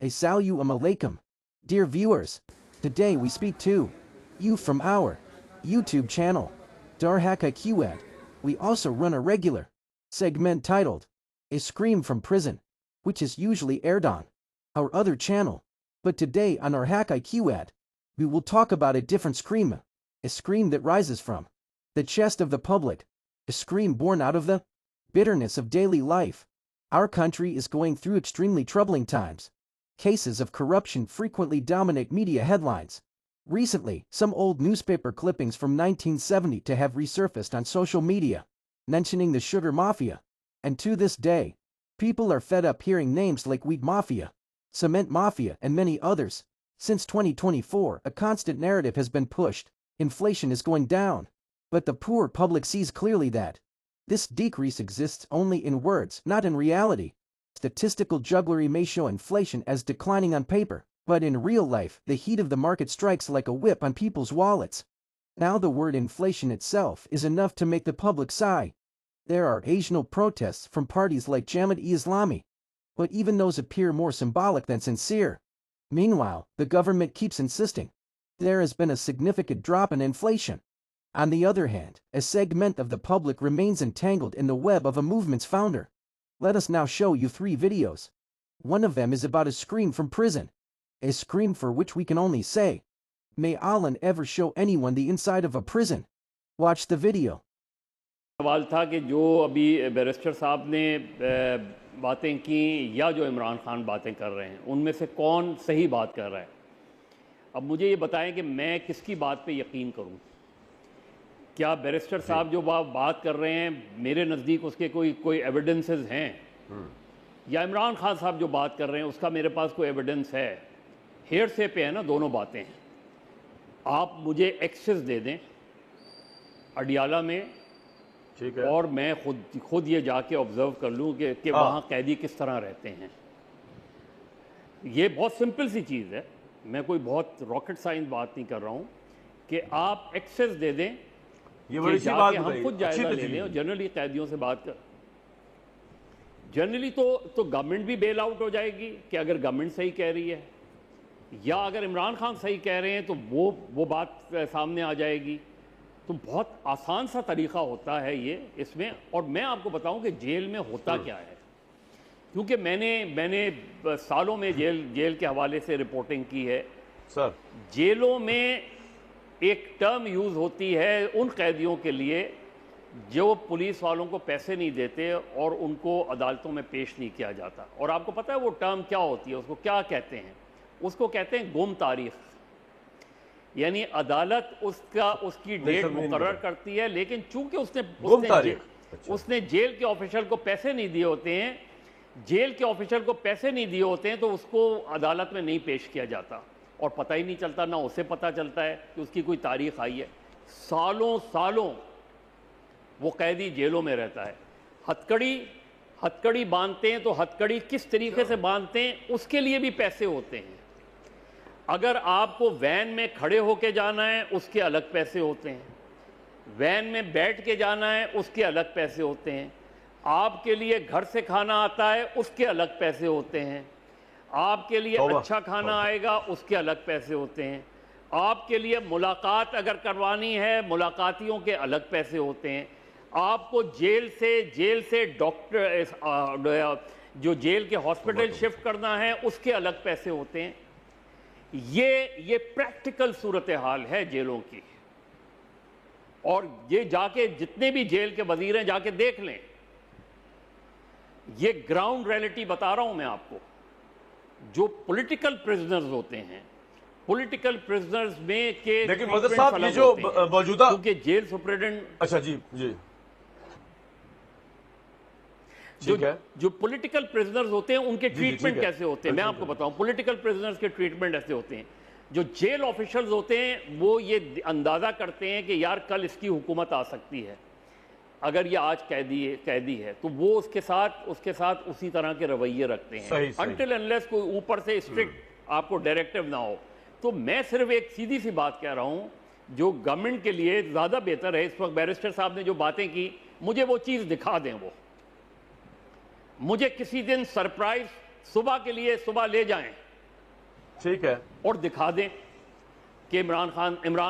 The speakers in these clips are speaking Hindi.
Assalamu alaikum. Dear viewers, today we speak to you from our YouTube channel, Darhaka QAd. We also run a regular segment titled A Scream from Prison, which is usually aired on our other channel. But today on our Hakai QAd, we will talk about a different scream, a scream that rises from the chest of the public, a scream born out of the bitterness of daily life. Our country is going through extremely troubling times. Cases of corruption frequently dominate media headlines. Recently, some old newspaper clippings from 1970 to have resurfaced on social media, mentioning the sugar mafia. And to this day, people are fed up hearing names like wheat mafia, cement mafia, and many others. Since 2024, a constant narrative has been pushed. Inflation is going down. But the poor public sees clearly that this decrease exists only in words, not in reality. Statistical jugglery may show inflation as declining on paper, but in real life, the heat of the market strikes like a whip on people's wallets. Now the word inflation itself is enough to make the public sigh. There are occasional protests from parties like Jamaat-e-Islami, but even those appear more symbolic than sincere. Meanwhile, the government keeps insisting there has been a significant drop in inflation. On the other hand, a segment of the public remains entangled in the web of a movement's founder. Let us now show you 3 videos. One of them is about a scream from prison, a scream for which we can only say, may Allah ever show anyone the inside of a prison. Watch the video. सवाल था कि जो अभी बैरिस्टर साहब ने बातें की या जो इमरान खान बातें कर रहे हैं उनमें से कौन सही बात कर रहा है। अब मुझे ये बताएं कि मैं किसकी बात पे यकीन करूं। क्या बैरिस्टर साहब जो बात कर रहे हैं मेरे नज़दीक उसके कोई एविडेंसेस हैं, या इमरान खान साहब जो बात कर रहे हैं उसका मेरे पास कोई एविडेंस है। हेयरसे पे है ना दोनों बातें। आप मुझे एक्सेस दे दें अडियाला में, ठीक है, और मैं खुद ये जाके ऑब्जर्व कर लूँ कि वहाँ कैदी किस तरह रहते हैं। ये बहुत सिंपल सी चीज़ है, मैं कोई बहुत रॉकेट साइंस बात नहीं कर रहा हूँ कि आप एक्सेस दे दें, ये बड़ी सी बात हम खुद जायजा ले लें। और जनरली कैदियों से बात कर, जनरली तो गवर्नमेंट भी बेल आउट हो जाएगी कि अगर गवर्नमेंट सही कह रही है, या अगर इमरान खान सही कह रहे हैं तो वो बात सामने आ जाएगी। तो बहुत आसान सा तरीक़ा होता है ये इसमें। और मैं आपको बताऊं कि जेल में होता क्या है, क्योंकि मैंने सालों में जेल के हवाले से रिपोर्टिंग की है। सर, जेलों में एक टर्म यूज़ होती है उन कैदियों के लिए जो पुलिस वालों को पैसे नहीं देते और उनको अदालतों में पेश नहीं किया जाता। और आपको पता है वो टर्म क्या होती है, उसको क्या कहते हैं? उसको कहते हैं गुम तारीख। यानी अदालत उसकी डेट मुकर्रर करती है, लेकिन चूंकि उसने जेल के ऑफिशियल को पैसे नहीं दिए होते हैं, तो उसको अदालत में नहीं पेश किया जाता और पता ही नहीं चलता, ना उसे पता चलता है कि उसकी कोई तारीख आई है। सालों वो कैदी जेलों में रहता है। हथकड़ी बांधते हैं तो हथकड़ी किस तरीके से बांधते हैं उसके लिए भी पैसे होते हैं। अगर आपको वैन में खड़े होके जाना है उसके अलग पैसे होते हैं, वैन में बैठ के जाना है उसके अलग पैसे होते हैं, आपके लिए घर से खाना आता है उसके अलग पैसे होते हैं, आपके लिए अच्छा खाना आएगा उसके अलग पैसे होते हैं, आपके लिए मुलाकात अगर करवानी है मुलाकातियों के अलग पैसे होते हैं, आपको जेल से डॉक्टर जो जेल के हॉस्पिटल शिफ्ट करना है उसके अलग पैसे होते हैं। ये प्रैक्टिकल सूरत हाल है जेलों की। और ये जाके जितने भी जेल के वजीर हैं जाके देख लें, ये ग्राउंड रियलिटी बता रहा हूं मैं आपको। जो पॉलिटिकल प्रिजनर्स होते हैं, पॉलिटिकल प्रिजनर्स में के लेकिन मदर साहब ये जो मौजूदा, क्योंकि जेल सुप्रिटेंडेंट, अच्छा जी जो पॉलिटिकल प्रिजनर्स होते हैं उनके ट्रीटमेंट कैसे होते हैं मैं आपको बताऊं। पॉलिटिकल प्रिजनर्स के ट्रीटमेंट ऐसे होते हैं, जो जेल ऑफिशियल्स होते हैं वो ये अंदाजा करते हैं कि यार कल इसकी हुकूमत आ सकती है, अगर ये आज कैदी है तो वो उसके साथ उसी तरह के रवैये रखते हैं अनटिल अनलेस कोई ऊपर से स्ट्रिक्ट आपको डायरेक्टिव ना हो। तो मैं सिर्फ एक सीधी सी बात कह रहा हूं जो गवर्नमेंट के लिए ज़्यादा बेहतर है। इस वक्त बैरिस्टर साहब ने जो बातें की, मुझे वो चीज़ दिखा दें। वो मुझे किसी दिन सरप्राइज सुबह के लिए सुबह ले जाएं ठीक है, और दिखा दें कि इमरान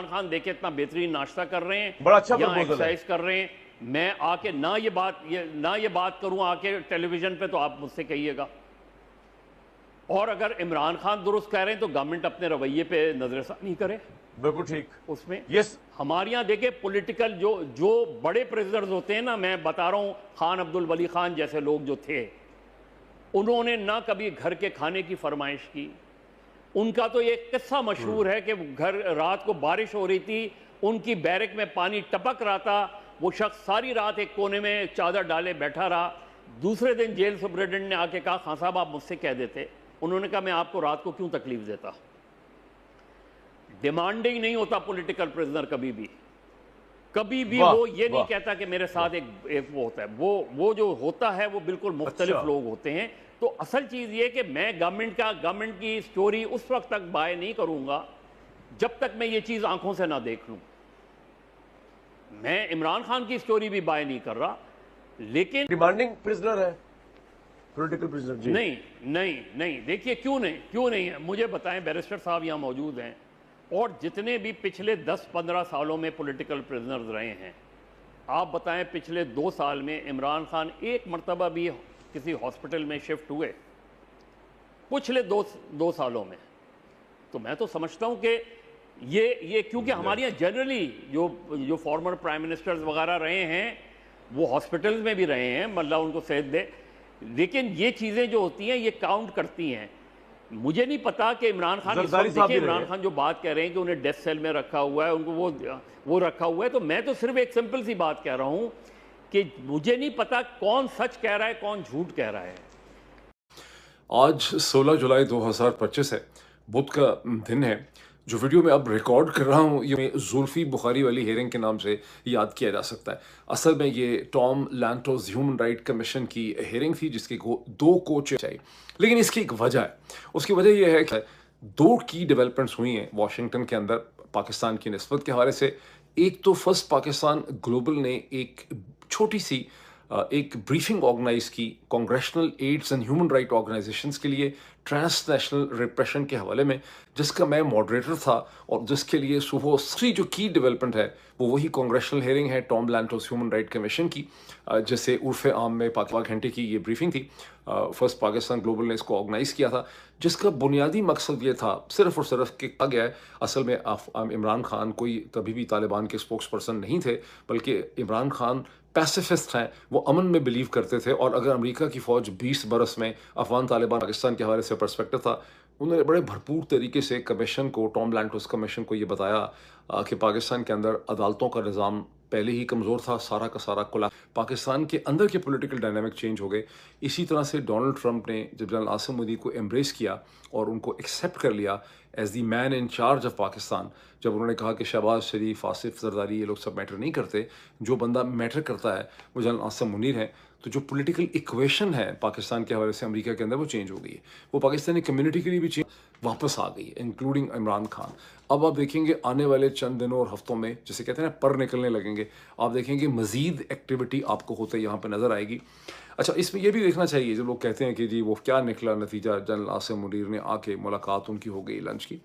खान देखे इतना बेहतरीन नाश्ता कर रहे हैं, बड़ा अच्छा या प्रपोजल है। एक्सरसाइज कर रहे हैं। मैं आके ना ये बात करूं आके टेलीविजन पे, तो आप मुझसे कहिएगा। और अगर इमरान खान दुरुस्त कह रहे हैं तो गवर्नमेंट अपने रवैये पे नजरसानी करे बिल्कुल ठीक। उसमें। यस, हमारे यहाँ देखे पॉलिटिकल जो बड़े प्रेसिडेंट्स होते हैं ना, मैं बता रहा हूं, खान अब्दुल वली खान जैसे लोग जो थे, उन्होंने ना कभी घर के खाने की फरमाइश की। उनका तो एक किस्सा मशहूर है कि घर रात को बारिश हो रही थी, उनकी बैरक में पानी टपक रहा था, वो शख्स सारी रात एक कोने में चादर डाले बैठा रहा। दूसरे दिन जेल सुपरिटेंडेंट ने आके कहा, खान साहब आप मुझसे कह देते। उन्होंने कहा, मैं आपको रात को क्यों तकलीफ देता। डिमांडिंग नहीं होता पॉलिटिकल प्रिजनर कभी भी वो ये नहीं कहता कि मेरे साथ एक वो होता है। वो जो होता है वो बिल्कुल मुख्तलिफ अच्छा। लोग होते हैं। तो असल चीज ये कि मैं गवर्नमेंट की स्टोरी उस वक्त तक बाय नहीं करूंगा जब तक मैं ये चीज आंखों से ना देख लूं। मैं इमरान खान की स्टोरी भी बाय नहीं कर रहा, लेकिन डिमांडिंग प्रिजनर है, पॉलिटिकल प्रिजनर जी। नहीं देखिए, क्यों नहीं है, मुझे बताएं। बैरिस्टर साहब यहां मौजूद हैं, और जितने भी पिछले 10-15 सालों में पॉलिटिकल प्रिजनर्स रहे हैं, आप बताएं पिछले 2 साल में इमरान खान एक मरतबा भी किसी हॉस्पिटल में शिफ्ट हुए पिछले 2 सालों में? तो मैं तो समझता हूं कि ये क्योंकि हमारे यहाँ जनरली जो फॉर्मर प्राइम मिनिस्टर्स वगैरह रहे हैं वो हॉस्पिटल्स में भी रहे हैं, मतलब उनको सेहत दे, लेकिन ये चीज़ें जो होती हैं ये काउंट करती हैं। मुझे नहीं पता कि इमरान खान, इस वक्त देखिए इमरान खान जो बात कह रहे हैं कि उन्हें डेथ सेल में रखा हुआ है, उनको वो रखा हुआ है, तो मैं तो सिर्फ एक सिंपल सी बात कह रहा हूं कि मुझे नहीं पता कौन सच कह रहा है कौन झूठ कह रहा है। आज 16 जुलाई 2025 है, बुध का दिन है। जो वीडियो मैं अब रिकॉर्ड कर रहा हूँ ये जुल्फी बुखारी वाली हेयरिंग के नाम से याद किया जा सकता है। असल में ये Tom Lantos human right commission की हेयरिंग थी जिसके 2 कोच चाहिए, लेकिन इसकी एक वजह है। उसकी वजह यह है कि 2 की डेवलपमेंट्स हुई हैं वाशिंगटन के अंदर पाकिस्तान की निस्बत के हवाले से। एक तो फर्स्ट पाकिस्तान ग्लोबल ने एक छोटी सी एक ब्रीफिंग ऑर्गेनाइज की congressional aids and human right organisations के लिए ट्रांसनेशनल रिप्रेशन के हवाले में, जिसका मैं मॉडरेटर था और जिसके लिए सुबह से जो की डेवलपमेंट है वो वही कांग्रेशनल हेयरिंग है Tom Lantos human right commission की, जैसे उर्फ आम में 5 घंटे की ये ब्रीफिंग थी। फर्स्ट पाकिस्तान ग्लोबल ने इसको ऑर्गेनाइज किया था, जिसका बुनियादी मकसद ये था सिर्फ और सिर्फ कि कहा गया है असल में इमरान खान कोई कभी भी तालिबान के स्पोक्स पर्सन नहीं थे, बल्कि इमरान खान पैसिफिस्ट हैं, वो अमन में बिलीव करते थे। और अगर अमेरिका की फ़ौज 20 बरस में अफगान तालिबान पाकिस्तान के हवाले से पर्सपेक्टिव था, उन्होंने बड़े भरपूर तरीके से कमीशन को, टॉम लैंटोस कमीशन को ये बताया कि पाकिस्तान के अंदर अदालतों का निज़ाम पहले ही कमज़ोर था, सारा का सारा खुला, पाकिस्तान के अंदर के पॉलिटिकल डायनामिक चेंज हो गए। इसी तरह से डोनाल्ड ट्रंप ने जब जनरल आसिम मुनीर को एम्ब्रेस किया और उनको एक्सेप्ट कर लिया as the man in charge of Pakistan, जब उन्होंने कहा कि शहबाज शरीफ, आसिफ जरदारी ये लोग सब मैटर नहीं करते, जो बंदा मैटर करता है वो जनरल आसिम मुनीर है, तो जो पॉलिटिकल इक्वेशन है पाकिस्तान के हवाले से अमेरिका के अंदर वो चेंज हो गई है। वो पाकिस्तानी कम्युनिटी के लिए भी चेंज वापस आ गई है, इंक्लूडिंग इमरान खान। अब आप देखेंगे आने वाले चंद दिनों और हफ्तों में, जैसे कहते हैं ना पर निकलने लगेंगे, आप देखेंगे मजीद एक्टिविटी आपको होते यहाँ पर नज़र आएगी। अच्छा, इसमें यह भी देखना चाहिए, जब लोग कहते हैं कि जी वो क्या निकला नतीजा, जनरल आसिम मुनीर ने आके मुलाकात उनकी हो गई लंच की।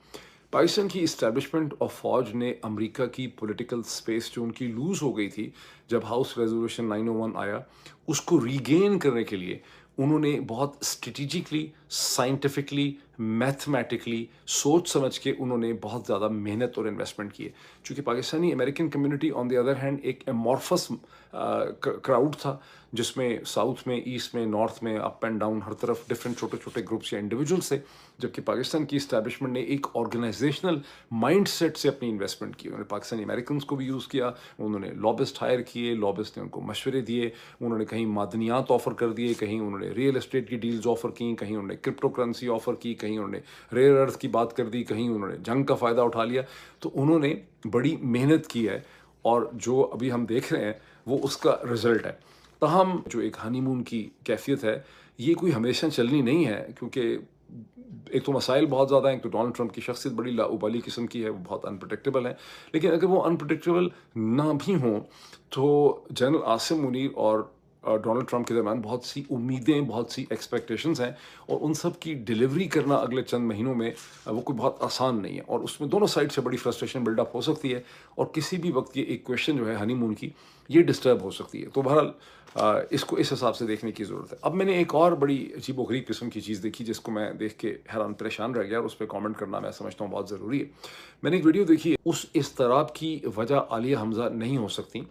पाकिस्तान की इस्टेब्लिशमेंट ऑफ फौज ने अमेरिका की पॉलिटिकल स्पेस जो उनकी लूज़ हो गई थी जब हाउस रेजोल्यूशन 901 आया, उसको रीगेन करने के लिए उन्होंने बहुत स्ट्रेटिजिकली, साइंटिफिकली, मैथमेटिकली सोच समझ के उन्होंने बहुत ज़्यादा मेहनत और इन्वेस्टमेंट की है। चूँकि Pakistani American community on the other hand एक एमॉर्फस क्राउड था, जिसमें साउथ में, ईस्ट में, नॉर्थ में, अप एंड डाउन हर तरफ डिफरेंट छोटे छोटे ग्रुप्स या इंडिविजुअल्स थे, जबकि पाकिस्तान की इस्टेब्लिशमेंट ने एक ऑर्गेनाइजेशनल माइंडसेट से अपनी इन्वेस्टमेंट की। उन्होंने पाकिस्तानी अमेरिकन को भी यूज़ किया, उन्होंने लॉबिस्ट हायर किए, लॉबिस्ट ने उनको मशवरे दिए, उन्होंने कहीं मादनियात ऑफ़र कर दिए, कहीं उन्होंने रियल एस्टेट की डील्स ऑफ़र की, कहीं उन्होंने क्रिप्टो करेंसी ऑफ़र की, कहीं उन्होंने रेयर अर्थ की बात कर दी, कहीं उन्होंने जंग का फ़ायदा उठा लिया। तो उन्होंने बड़ी मेहनत की है और जो अभी हम देख रहे हैं वो उसका रिजल्ट है। तहम जो एक हनीमून की कैफियत है ये कोई हमेशा चलनी नहीं है, क्योंकि एक तो मसाइल बहुत ज़्यादा हैं। एक तो डोनाल्ड ट्रंप की शख्सियत बड़ी लाउबाली किस्म की है, वो बहुत अनप्रडिक्टेबल है। लेकिन अगर वो अनप्रडिक्टेबल ना भी हों तो जनरल आसिम मुनीर और डोनाल्ड ट्रंप के दरमियान बहुत सी उम्मीदें, बहुत सी एक्सपेक्टेशंस हैं और उन सब की डिलीवरी करना अगले चंद महीनों में वो कोई बहुत आसान नहीं है और उसमें दोनों साइड से बड़ी फ्रस्ट्रेशन बिल्डअप हो सकती है और किसी भी वक्त ये इक्वेशन जो है हनीमून की, ये डिस्टर्ब हो सकती है। तो बहरहाल इसको इस हिसाब से देखने की ज़रूरत है। अब मैंने एक और बड़ी अजीबोगरीब किस्म की चीज़ देखी जिसको मैं देख के हैरान परेशान रह गया और उस पर कॉमेंट करना मैं समझता हूँ बहुत ज़रूरी है। मैंने एक वीडियो देखी है, उस इज़्तिराब की वजह आलिया हमज़ा नहीं हो सकती।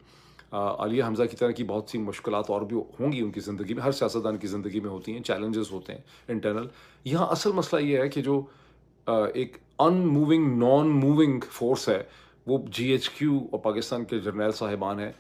आलिया हमज़ा की तरह की बहुत सी मुश्किलात और भी होंगी उनकी ज़िंदगी में, हर सियासतदान की ज़िंदगी में होती हैं, चैलेंजेस होते हैं इंटरनल। यहाँ असल मसला ये है कि जो एक अनमूविंग नॉन मूविंग फोर्स है वो GHQ और पाकिस्तान के जर्नैल साहिबान हैं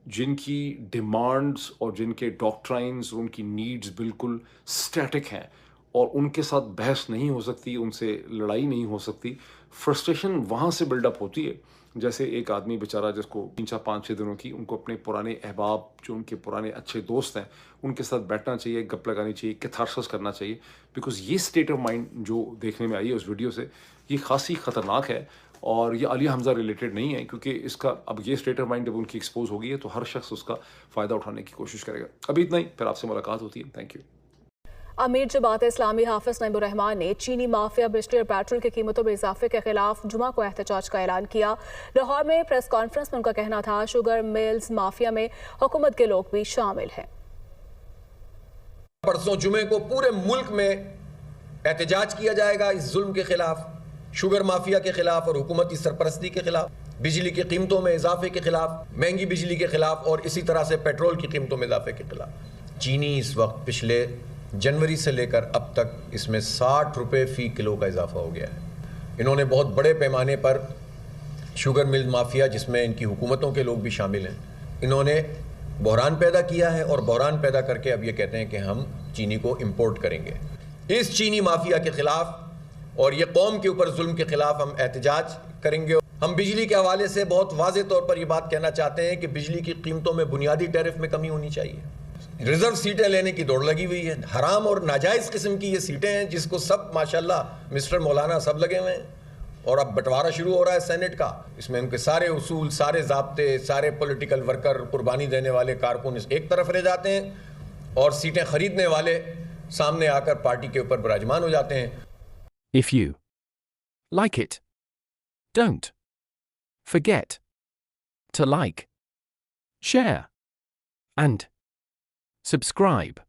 जिनकी डिमांड्स और जिनके डॉक्ट्राइन्स, उनकी नीड्स बिल्कुल स्टैटिक हैं और उनके साथ बहस नहीं हो सकती, उनसे लड़ाई नहीं हो सकती। फ्रस्ट्रेशन वहाँ से बिल्डअप होती है जैसे एक आदमी बेचारा जिसको 3-4-5-6 दिनों की उनको अपने पुराने अहबाब, जो उनके पुराने अच्छे दोस्त हैं, उनके साथ बैठना चाहिए, गप लगानी चाहिए, कैथारसिस करना चाहिए। बिकॉज ये स्टेट ऑफ माइंड जो देखने में आई है उस वीडियो से, ये खासी ख़तरनाक है और ये आलिया हमज़ा रिलेटेड नहीं है क्योंकि इसका अब ये स्टेट ऑफ माइंड जब उनकी एक्सपोज हो गई है तो हर शख्स उसका फ़ायदा उठाने की कोशिश करेगा। अभी इतना ही, फिर आपसे मुलाकात होती है। Thank you. अमीर जमात इस्लामी हाफिज नईमुर रहमान ने चीनी माफिया, बिजली और पेट्रोल की कीमतों में इजाफे के खिलाफ जुमा को एहतजाज का ऐलान किया। लाहौर में प्रेस कॉन्फ्रेंस में उनका कहना था शुगर मिल्स माफिया में हुकूमत के लोग भी शामिल हैं। परसों जुमे को पूरे मुल्क में एहतजाज किया जाएगा इस जुल्म के खिलाफ, शुगर माफिया के खिलाफ और हुकूमती सरपरस्ती के खिलाफ, बिजली की कीमतों में इजाफे के खिलाफ, महंगी बिजली के खिलाफ और इसी तरह से पेट्रोल की कीमतों में इजाफे के खिलाफ। चीनी इस वक्त पिछले जनवरी से लेकर अब तक इसमें 60 रुपये फ़ी किलो का इजाफा हो गया है। इन्होंने बहुत बड़े पैमाने पर शुगर मिल माफिया, जिसमें इनकी हुकूमतों के लोग भी शामिल हैं, इन्होंने बहरान पैदा किया है और बहरान पैदा करके अब ये कहते हैं कि हम चीनी को इंपोर्ट करेंगे। इस चीनी माफिया के खिलाफ और ये कौम के ऊपर जुल्म के खिलाफ हम एहतजाज करेंगे। हम बिजली के हवाले से बहुत वाज़ेह तौर पर ये बात कहना चाहते हैं कि बिजली की कीमतों में बुनियादी टैरिफ में कमी होनी चाहिए। रिजर्व सीटें लेने की दौड़ लगी हुई है, हराम और नाजायज़ किस्म की ये सीटें हैं जिसको सब माशाल्लाह मिस्टर मौलाना सब लगे हुए हैं और अब बंटवारा शुरू हो रहा है सेनेट का। इसमें उनके सारे उसूल, सारे ज़ाब्ते, सारे पॉलिटिकल वर्कर, कुर्बानी देने वाले कारकुन एक तरफ रह जाते हैं और सीटें खरीदने वाले सामने आकर पार्टी के ऊपर विराजमान हो जाते हैं। If you like it, don't forget to like, share, and subscribe.